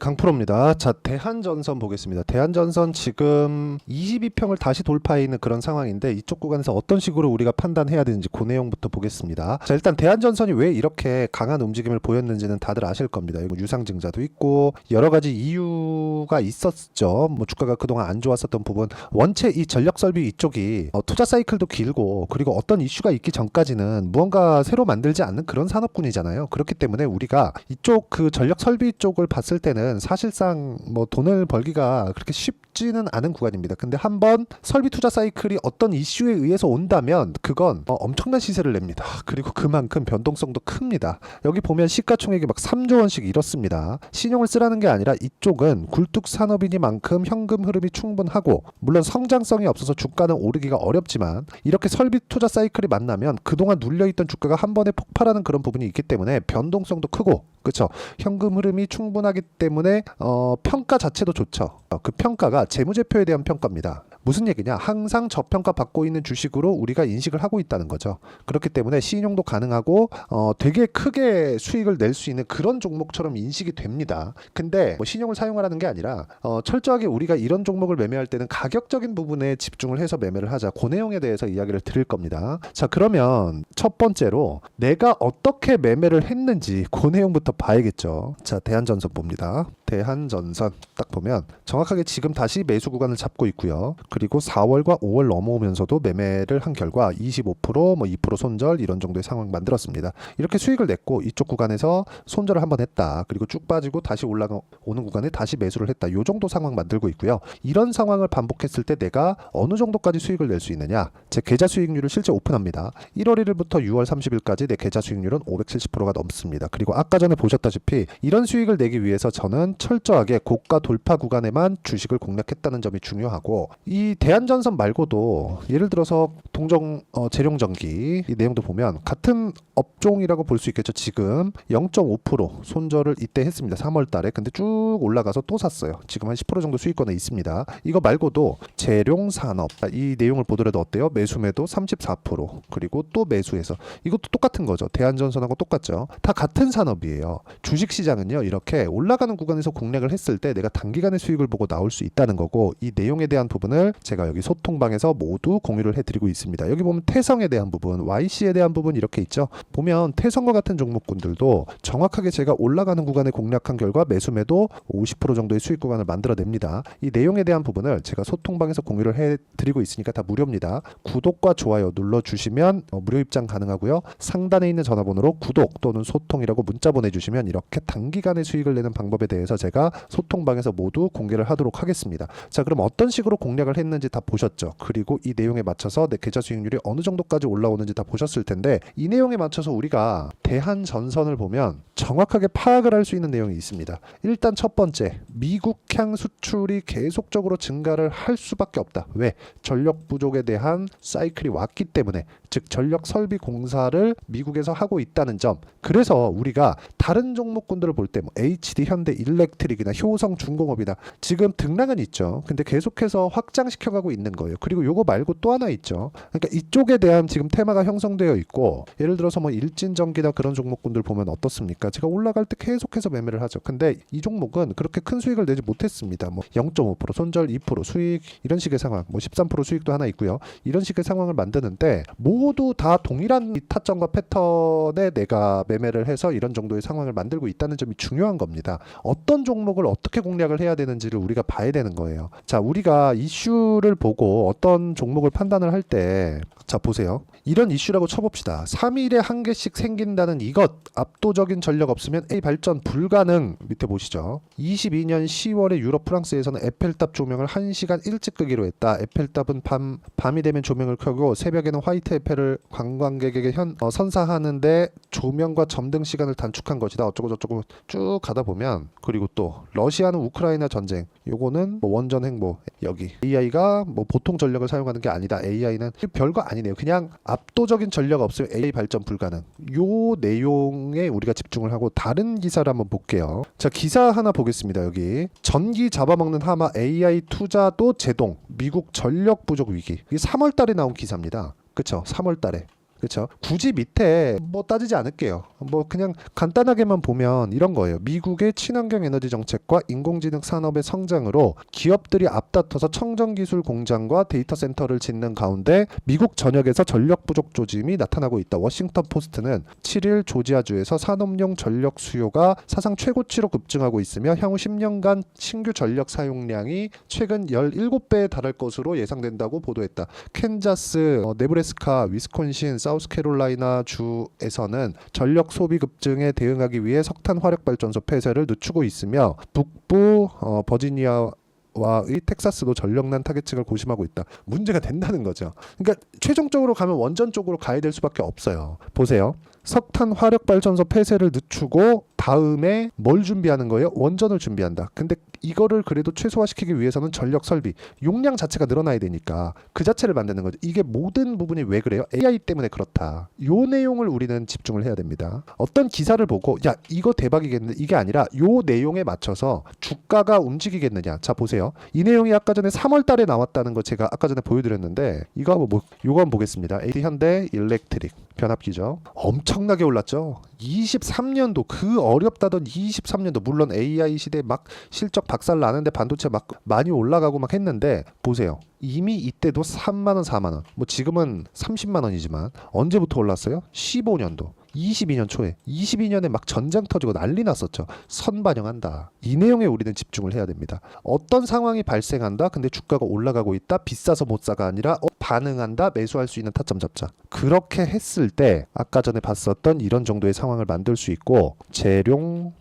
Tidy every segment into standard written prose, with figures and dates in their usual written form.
강프로입니다. 자, 대한전선 보겠습니다. 대한전선 지금 22평을 다시 돌파해 있는 그런 상황인데 이쪽 구간에서 어떤 식으로 우리가 판단해야 되는지 그 내용부터 보겠습니다. 자, 일단 대한전선이 왜 이렇게 강한 움직임을 보였는지는 다들 아실 겁니다. 이거 유상증자도 있고 여러 가지 이유가 있었죠. 뭐 주가가 그동안 안 좋았었던 부분. 원체 이 전력설비 이쪽이 투자 사이클도 길고 그리고 어떤 이슈가 있기 전까지는 무언가 새로 만들지 않는 그런 산업군이잖아요. 그렇기 때문에 우리가 이쪽 그 전력설비 쪽을 봤을 때는 사실상 뭐 돈을 벌기가 그렇게 쉽지는 않은 구간입니다. 근데 한번 설비 투자 사이클이 어떤 이슈에 의해서 온다면 그건 엄청난 시세를 냅니다. 그리고 그만큼 변동성도 큽니다. 여기 보면 시가총액이 막 3조 원씩 이렇습니다. 신용을 쓰라는 게 아니라 이쪽은 굴뚝 산업이니만큼 현금 흐름이 충분하고 물론 성장성이 없어서 주가는 오르기가 어렵지만 이렇게 설비 투자 사이클이 만나면 그동안 눌려있던 주가가 한 번에 폭발하는 그런 부분이 있기 때문에 변동성도 크고 그렇죠. 현금 흐름이 충분하기 때문에 평가 자체도 좋죠. 그 평가가 재무제표에 대한 평가입니다. 무슨 얘기냐? 항상 저평가 받고 있는 주식으로 우리가 인식을 하고 있다는 거죠. 그렇기 때문에 신용도 가능하고 되게 크게 수익을 낼 수 있는 그런 종목처럼 인식이 됩니다. 근데 뭐 신용을 사용하라는 게 아니라 철저하게 우리가 이런 종목을 매매할 때는 가격적인 부분에 집중을 해서 매매를 하자. 그 내용에 대해서 이야기를 드릴 겁니다. 자, 그러면 첫 번째로 내가 어떻게 매매를 했는지 그 내용부터 봐야겠죠. 자, 대한전선 봅니다. 대한전선 딱 보면 정확하게 지금 다시 매수 구간을 잡고 있고요. 그리고 4월과 5월 넘어오면서도 매매를 한 결과 25%, 뭐 2% 손절 이런 정도의 상황 만들었습니다. 이렇게 수익을 냈고 이쪽 구간에서 손절을 한번 했다. 그리고 쭉 빠지고 다시 올라오는 구간에 다시 매수를 했다. 이 정도 상황 만들고 있고요. 이런 상황을 반복했을 때 내가 어느 정도까지 수익을 낼 수 있느냐? 제 계좌 수익률을 실제 오픈합니다. 1월 1일부터 6월 30일까지 내 계좌 수익률은 570%가 넘습니다. 그리고 아까 전에 보셨다시피 이런 수익을 내기 위해서 저는 철저하게 고가 돌파 구간에만 주식을 공략했다는 점이 중요하고 이 대한전선 말고도 예를 들어서 동종 재룡전기 이 내용도 보면 같은 업종이라고 볼 수 있겠죠. 지금 0.5% 손절을 이때 했습니다. 3월 달에. 근데 쭉 올라가서 또 샀어요. 지금 한 10% 정도 수익권에 있습니다. 이거 말고도 재룡산업 이 내용을 보더라도 어때요? 매수매도 34% 그리고 또 매수해서 이것도 똑같은 거죠. 대한전선하고 똑같죠. 다 같은 산업이에요. 주식시장은요. 이렇게 올라가는 구간에서 공략을 했을 때 내가 단기간의 수익을 보고 나올 수 있다는 거고 이 내용에 대한 부분을 제가 여기 소통방에서 모두 공유를 해드리고 있습니다. 여기 보면 태성에 대한 부분, YC에 대한 부분 이렇게 있죠. 보면 태성과 같은 종목군들도 정확하게 제가 올라가는 구간에 공략한 결과 매수매도 50% 정도의 수익 구간을 만들어냅니다. 이 내용에 대한 부분을 제가 소통방에서 공유를 해드리고 있으니까 다 무료입니다. 구독과 좋아요 눌러주시면 무료 입장 가능하고요. 상단에 있는 전화번호로 구독 또는 소통이라고 문자 보내주시면 이렇게 단기간에 수익을 내는 방법에 대해서 제가 소통방에서 모두 공개를 하도록 하겠습니다. 자, 그럼 어떤 식으로 공략을 했는지 다 보셨죠? 그리고 이 내용에 맞춰서 내 계좌 수익률이 어느 정도까지 올라오는지 다 보셨을 텐데 이 내용에 맞춰서 우리가 대한전선을 보면 정확하게 파악을 할 수 있는 내용이 있습니다. 일단 첫 번째, 미국향 수출이 계속적으로 증가를 할 수밖에 없다. 왜? 전력 부족에 대한 사이클이 왔기 때문에 즉 전력 설비 공사를 미국에서 하고 있다는 점. 그래서 우리가 다른 종목군들을 볼 때 뭐 HD, 현대, 일렉트릭이나 효성, 중공업이나 지금 등락은 있죠. 근데 계속해서 확장시켜가고 있는 거예요. 그리고 요거 말고 또 하나 있죠. 그러니까 이쪽에 대한 지금 테마가 형성되어 있고 예를 들어서 뭐 일진전기나 그런 종목군들 보면 어떻습니까? 제가 올라갈 때 계속해서 매매를 하죠. 근데 이 종목은 그렇게 큰 수익을 내지 못했습니다. 뭐 0.5% 손절 2% 수익 이런 식의 상황, 뭐 13% 수익도 하나 있고요. 이런 식의 상황을 만드는데 모두 다 동일한 타점과 패턴에 내가 매매를 해서 이런 정도의 상황을 만들고 있다는 점이 중요한 겁니다. 어떤 종목을 어떻게 공략을 해야 되는지를 우리가 봐야 되는 거예요. 자, 우리가 이슈를 보고 어떤 종목을 판단을 할 때 자, 보세요. 이런 이슈라고 쳐봅시다. 3일에 한 개씩 생긴다는 이것 압도적인 전력 없으면 A 발전 불가능. 밑에 보시죠. 22년 10월에 유럽 프랑스에서는 에펠탑 조명을 1시간 일찍 끄기로 했다. 에펠탑은 밤이 되면 조명을 켜고 새벽에는 화이트 에펠을 관광객에게 선사하는데 조명과 점등 시간을 단축한 것이다. 어쩌고 저쩌고 쭉 가다 보면 그리고 또 러시아는 우크라이나 전쟁 요거는 뭐 원전 행보 여기 AI가 뭐 보통 전력을 사용하는 게 아니다. AI는 별거 아니네요. 그냥 압도적인 전력 없으면 AI 발전 불가능. 요 내용에 우리가 집중을 하고 다른 기사를 한번 볼게요. 자, 기사 하나 보겠습니다. 여기 전기 잡아먹는 하마 AI 투자도 제동 미국 전력 부족 위기. 이게 3월 달에 나온 기사입니다. 그쵸? 3월 달에. 그렇죠? 굳이 밑에 뭐 따지지 않을게요. 뭐 그냥 간단하게만 보면 이런 거예요. 미국의 친환경 에너지 정책과 인공지능 산업의 성장으로 기업들이 앞다퉈서 청정기술 공장과 데이터 센터를 짓는 가운데 미국 전역에서 전력 부족 조짐이 나타나고 있다. 워싱턴 포스트는 7일 조지아주에서 산업용 전력 수요가 사상 최고치로 급증하고 있으며 향후 10년간 신규 전력 사용량이 최근 17배에 달할 것으로 예상된다고 보도했다. 캔자스, 네브래스카, 위스콘신, 사우스캐롤라이나 주에서는 전력 소비 급증에 대응하기 위해 석탄 화력 발전소 폐쇄를 늦추고 있으며 북부 버지니아와의 텍사스도 전력난 타겟층을 고심하고 있다. 문제가 된다는 거죠. 그러니까 최종적으로 가면 원전 쪽으로 가야 될 수밖에 없어요. 보세요. 석탄 화력 발전소 폐쇄를 늦추고 다음에 뭘 준비하는 거예요? 원전을 준비한다. 근데 이거를 그래도 최소화시키기 위해서는 전력 설비, 용량 자체가 늘어나야 되니까 그 자체를 만드는 거죠. 이게 모든 부분이 왜 그래요? AI 때문에 그렇다. 요 내용을 우리는 집중을 해야 됩니다. 어떤 기사를 보고 야 이거 대박이겠는데 이게 아니라 요 내용에 맞춰서 주가가 움직이겠느냐. 자 보세요. 이 내용이 아까 전에 3월 달에 나왔다는 거 제가 아까 전에 보여드렸는데 이거 한번 요거 한번 보겠습니다. 현대 일렉트릭 변압기죠. 엄청나게 올랐죠. 23년도 그 어렵다던 23년도 물론 AI 시대에 막 실적 박살 나는데 반도체 막 많이 올라가고 막 했는데 보세요. 이미 이때도 3만 원, 4만 원. 뭐 지금은 30만 원이지만 언제부터 올랐어요? 15년도. 22년 초에 22년에 막 전장 터지고 난리 났었죠. 선반영한다. 이 내용에 우리는 집중을 해야 됩니다. 어떤 상황이 발생한다. 근데 주가가 올라가고 있다. 비싸서 못 사가 아니라 반응한다. 매수할 수 있는 타점 잡자. 그렇게 했을 때 아까 전에 봤었던 이런 정도의 상황을 만들 수 있고 재룡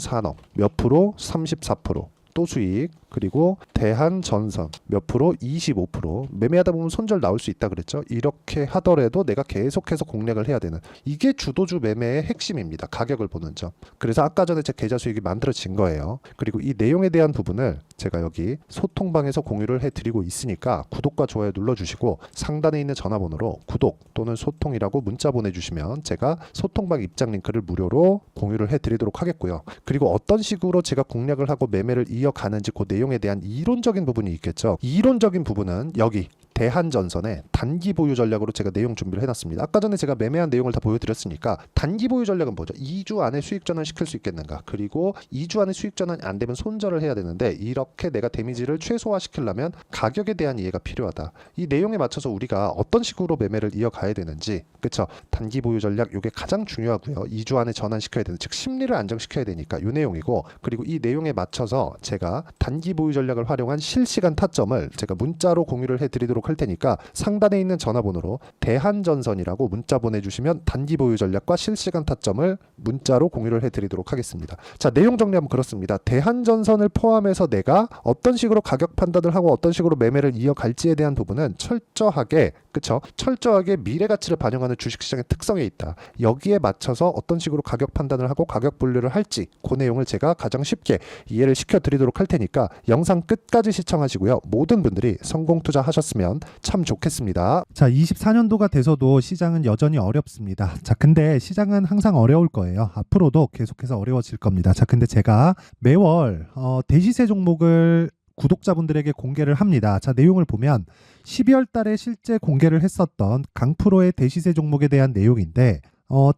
산업 몇 프로? 34%. 또 수익 그리고 대한전선 몇 프로? 25%. 매매하다 보면 손절 나올 수 있다 그랬죠. 이렇게 하더라도 내가 계속해서 공략을 해야 되는 이게 주도주 매매의 핵심입니다. 가격을 보는 점. 그래서 아까 전에 제 계좌 수익이 만들어진 거예요. 그리고 이 내용에 대한 부분을 제가 여기 소통방에서 공유를 해드리고 있으니까 구독과 좋아요 눌러주시고 상단에 있는 전화번호로 구독 또는 소통이라고 문자 보내주시면 제가 소통방 입장 링크를 무료로 공유를 해드리도록 하겠고요. 그리고 어떤 식으로 제가 공략을 하고 매매를 이어가는지 그 내용에 대한 이론적인 부분이 있겠죠. 이론적인 부분은 여기 대한전선의 단기 보유 전략으로 제가 내용 준비를 해놨습니다. 아까 전에 제가 매매한 내용을 다 보여드렸으니까 단기 보유 전략은 뭐죠? 2주 안에 수익 전환 시킬 수 있겠는가? 그리고 2주 안에 수익 전환이 안 되면 손절을 해야 되는데 이렇게 내가 데미지를 최소화시키려면 가격에 대한 이해가 필요하다. 이 내용에 맞춰서 우리가 어떤 식으로 매매를 이어가야 되는지 그쵸? 단기 보유 전략 이게 가장 중요하고요. 2주 안에 전환시켜야 되는 즉 심리를 안정시켜야 되니까 이 내용이고 그리고 이 내용에 맞춰서 제가 단기 보유 전략을 활용한 실시간 타점을 제가 문자로 공유를 해드리도록 할 테니까 상단에 있는 전화번호로 대한전선이라고 문자 보내주시면 단기 보유 전략과 실시간 타점을 문자로 공유를 해드리도록 하겠습니다. 자 내용 정리하면 그렇습니다. 대한전선을 포함해서 내가 어떤 식으로 가격 판단을 하고 어떤 식으로 매매를 이어갈지에 대한 부분은 철저하게 그쵸? 철저하게 미래 가치를 반영하는 주식시장의 특성에 있다. 여기에 맞춰서 어떤 식으로 가격 판단을 하고 가격 분류를 할지 그 내용을 제가 가장 쉽게 이해를 시켜드리도록 할 테니까 영상 끝까지 시청하시고요. 모든 분들이 성공 투자하셨으면 참 좋겠습니다. 자, 24년도가 돼서도 시장은 여전히 어렵습니다. 자, 근데 시장은 항상 어려울 거예요. 앞으로도 계속해서 어려워질 겁니다. 자, 근데 제가 매월 대시세 종목을 구독자분들에게 공개를 합니다. 자, 내용을 보면 12월 달에 실제 공개를 했었던 강프로의 대시세 종목에 대한 내용인데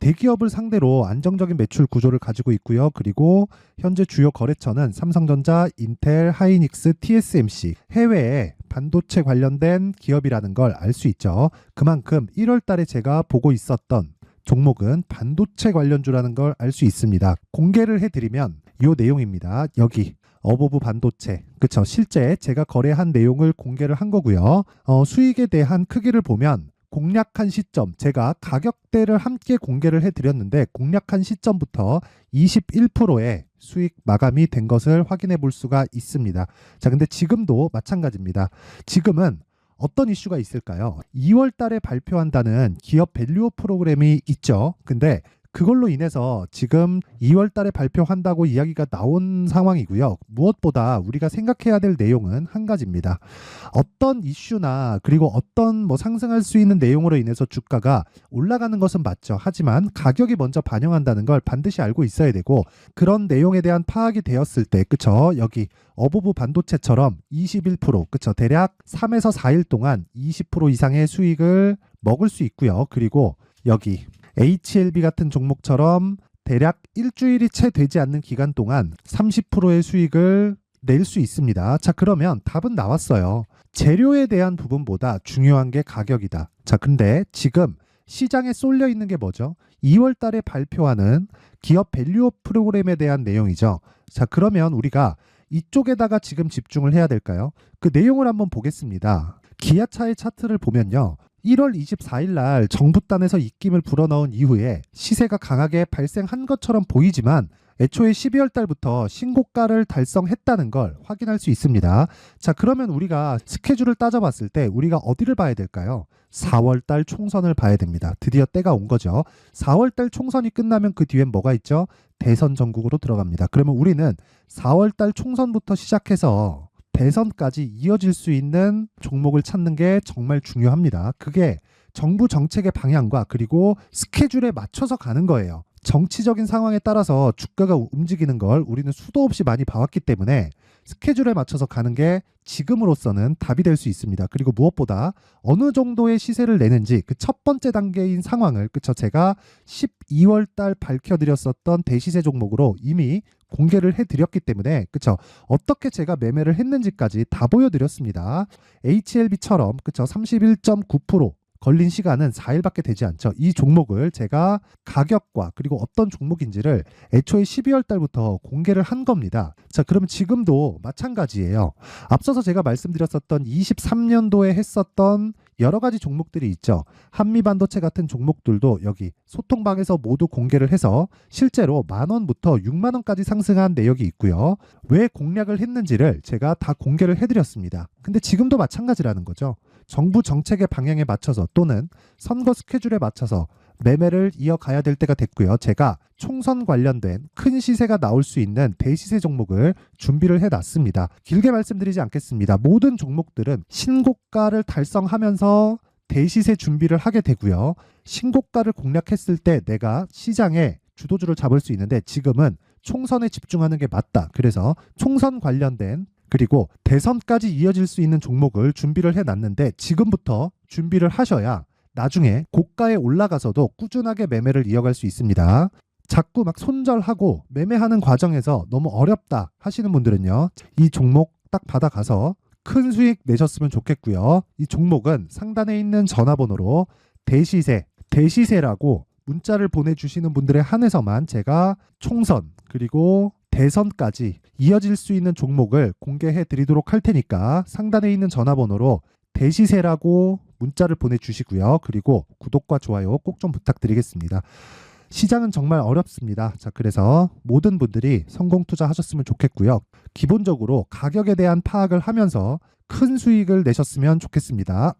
대기업을 상대로 안정적인 매출 구조를 가지고 있고요. 그리고 현재 주요 거래처는 삼성전자, 인텔, 하이닉스, TSMC 해외에 반도체 관련된 기업이라는 걸 알 수 있죠. 그만큼 1월 달에 제가 보고 있었던 종목은 반도체 관련주라는 걸 알 수 있습니다. 공개를 해드리면 이 내용입니다. 여기 어보브 반도체 그쵸? 실제 제가 거래한 내용을 공개를 한 거고요. 수익에 대한 크기를 보면 공략한 시점 제가 가격대를 함께 공개를 해드렸는데 공략한 시점부터 21%의 수익 마감이 된 것을 확인해 볼 수가 있습니다. 자, 근데 지금도 마찬가지입니다. 지금은 어떤 이슈가 있을까요? 2월 달에 발표한다는 기업 밸류업 프로그램이 있죠. 근데 그걸로 인해서 지금 2월 달에 발표한다고 이야기가 나온 상황이고요. 무엇보다 우리가 생각해야 될 내용은 한 가지입니다. 어떤 이슈나 그리고 어떤 상승할 수 있는 내용으로 인해서 주가가 올라가는 것은 맞죠. 하지만 가격이 먼저 반영한다는 걸 반드시 알고 있어야 되고 그런 내용에 대한 파악이 되었을 때 그쵸? 여기 어보브 반도체처럼 21% 그쵸? 대략 3에서 4일 동안 20% 이상의 수익을 먹을 수 있고요. 그리고 여기 HLB 같은 종목처럼 대략 일주일이 채 되지 않는 기간 동안 30%의 수익을 낼 수 있습니다. 자, 그러면 답은 나왔어요. 재료에 대한 부분보다 중요한 게 가격이다. 자, 근데 지금 시장에 쏠려 있는 게 뭐죠? 2월 달에 발표하는 기업 밸류업 프로그램에 대한 내용이죠. 자, 그러면 우리가 이쪽에다가 지금 집중을 해야 될까요? 그 내용을 한번 보겠습니다. 기아차의 차트를 보면요. 1월 24일 날 정부단에서 입김을 불어넣은 이후에 시세가 강하게 발생한 것처럼 보이지만 애초에 12월 달부터 신고가를 달성했다는 걸 확인할 수 있습니다. 자, 그러면 우리가 스케줄을 따져봤을 때 우리가 어디를 봐야 될까요? 4월 달 총선을 봐야 됩니다. 드디어 때가 온 거죠. 4월 달 총선이 끝나면 그 뒤엔 뭐가 있죠? 대선 전국으로 들어갑니다. 그러면 우리는 4월 달 총선부터 시작해서 대선까지 이어질 수 있는 종목을 찾는 게 정말 중요합니다. 그게 정부 정책의 방향과 그리고 스케줄에 맞춰서 가는 거예요. 정치적인 상황에 따라서 주가가 움직이는 걸 우리는 수도 없이 많이 봐왔기 때문에 스케줄에 맞춰서 가는 게 지금으로서는 답이 될 수 있습니다. 그리고 무엇보다 어느 정도의 시세를 내는지 그 첫 번째 단계인 상황을 그쵸 제가 12월 달 밝혀드렸었던 대시세 종목으로 이미 공개를 해드렸기 때문에 그쵸 어떻게 제가 매매를 했는지까지 다 보여드렸습니다. HLB처럼 그쵸 31.9% 걸린 시간은 4일밖에 되지 않죠. 이 종목을 제가 가격과 그리고 어떤 종목인지를 애초에 12월 달부터 공개를 한 겁니다. 자, 그럼 지금도 마찬가지예요. 앞서서 제가 말씀드렸었던 23년도에 했었던 여러 가지 종목들이 있죠. 한미반도체 같은 종목들도 여기 소통방에서 모두 공개를 해서 실제로 10,000원부터 60,000원까지 상승한 내역이 있고요. 왜 공략을 했는지를 제가 다 공개를 해드렸습니다. 근데 지금도 마찬가지라는 거죠. 정부 정책의 방향에 맞춰서 또는 선거 스케줄에 맞춰서 매매를 이어가야 될 때가 됐고요. 제가 총선 관련된 큰 시세가 나올 수 있는 대시세 종목을 준비를 해놨습니다. 길게 말씀드리지 않겠습니다. 모든 종목들은 신고가를 달성하면서 대시세 준비를 하게 되고요. 신고가를 공략했을 때 내가 시장에 주도주를 잡을 수 있는데 지금은 총선에 집중하는 게 맞다. 그래서 총선 관련된 그리고 대선까지 이어질 수 있는 종목을 준비를 해놨는데 지금부터 준비를 하셔야 나중에 고가에 올라가서도 꾸준하게 매매를 이어갈 수 있습니다. 자꾸 막 손절하고 매매하는 과정에서 너무 어렵다 하시는 분들은요. 이 종목 딱 받아가서 큰 수익 내셨으면 좋겠고요. 이 종목은 상단에 있는 전화번호로 대시세라고 문자를 보내주시는 분들에 한해서만 제가 총선 그리고 대선까지 이어질 수 있는 종목을 공개해 드리도록 할 테니까 상단에 있는 전화번호로 대시세라고 문자를 보내주시고요. 그리고 구독과 좋아요 꼭 좀 부탁드리겠습니다. 시장은 정말 어렵습니다. 자, 그래서 모든 분들이 성공 투자하셨으면 좋겠고요. 기본적으로 가격에 대한 파악을 하면서 큰 수익을 내셨으면 좋겠습니다.